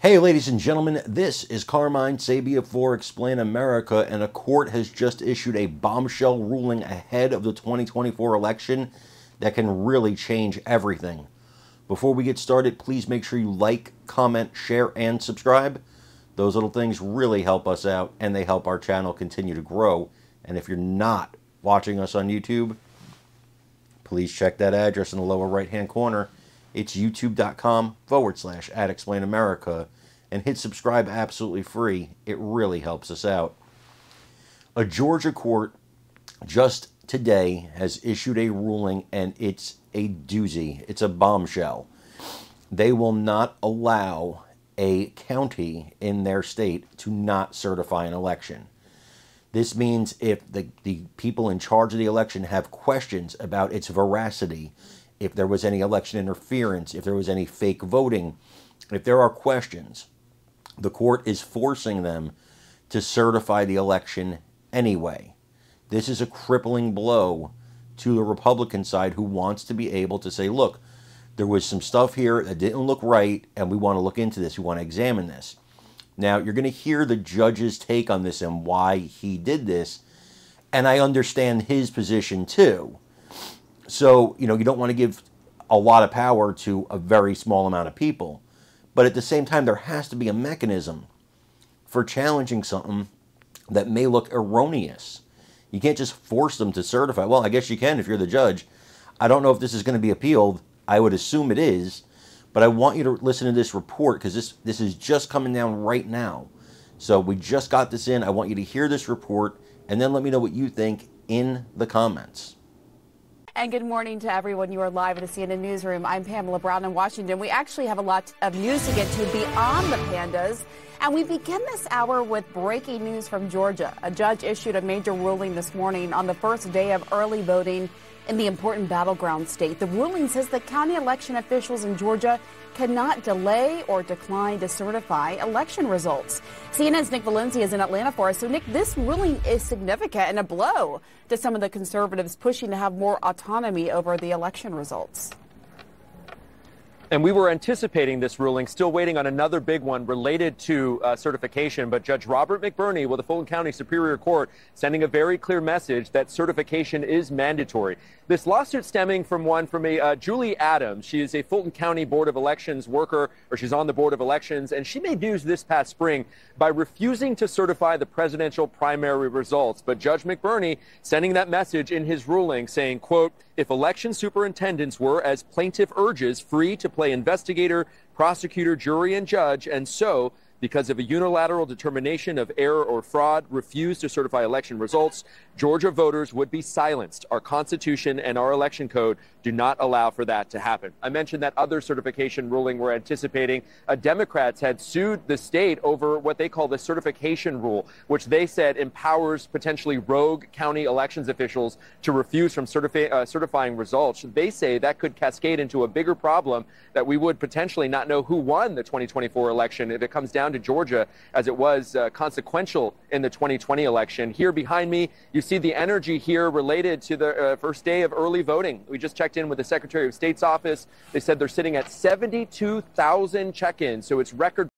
Hey, ladies and gentlemen, this is Carmine Sabia for Explain America, and a court has just issued a bombshell ruling ahead of the 2024 election that can really change everything. Before we get started, please make sure you like, comment, share, and subscribe. Those little things really help us out, and they help our channel continue to grow. And if you're not watching us on YouTube, please check that address in the lower right-hand corner. It's youtube.com/@explainamerica, and hit subscribe absolutely free. It really helps us out. A Georgia court just today has issued a ruling, and it's a doozy. It's a bombshell. They will not allow a county in their state to not certify an election. This means if the people in charge of the election have questions about its veracity, if there was any election interference, if there was any fake voting, if there are questions, the court is forcing them to certify the election anyway. This is a crippling blow to the Republican side, who wants to be able to say, look, there was some stuff here that didn't look right, and we want to look into this. We want to examine this. Now, you're going to hear the judge's take on this and why he did this, and I understand his position too. So, you don't want to give a lot of power to a very small amount of people. But at the same time, there has to be a mechanism for challenging something that may look erroneous. You can't just force them to certify. Well, I guess you can if you're the judge. I don't know if this is going to be appealed. I would assume it is. But I want you to listen to this report, because this is just coming down right now. So we just got this in. I want you to hear this report, and then let me know what you think in the comments. And good morning to everyone. You are live in the CNN Newsroom. I'm Pamela Brown in Washington. We actually have a lot of news to get to beyond the pandas. And we begin this hour with breaking news from Georgia. A judge issued a major ruling this morning on the first day of early voting in the important battleground state. The ruling says that county election officials in Georgia cannot delay or decline to certify election results. CNN's Nick Valencia is in Atlanta for us. So, Nick, this ruling is significant and a blow to some of the conservatives pushing to have more autonomy over the election results. And we were anticipating this ruling, still waiting on another big one related to certification. But Judge Robert McBurney with the Fulton County Superior Court sending a very clear message that certification is mandatory. This lawsuit stemming from Julie Adams. She is a Fulton County Board of Elections worker, or she's on the Board of Elections, and she made news this past spring by refusing to certify the presidential primary results. But Judge McBurney sending that message in his ruling, saying, quote, if election superintendents were, as plaintiff urges, free to play investigator, prosecutor, jury, and judge, and so, because of a unilateral determination of error or fraud, refused to certify election results, Georgia voters would be silenced. Our Constitution and our election code do not allow for that to happen. I mentioned that other certification ruling we're anticipating. Democrats had sued the state over what they call the certification rule, which they said empowers potentially rogue county elections officials to refuse from certifying results. They say that could cascade into a bigger problem, that we would potentially not know who won the 2024 election if it comes down to Georgia, as it was consequential in the 2020 election. Here behind me, you see the energy here related to the first day of early voting. We just checked in with the Secretary of State's office. They said they're sitting at 72,000 check-ins, so it's record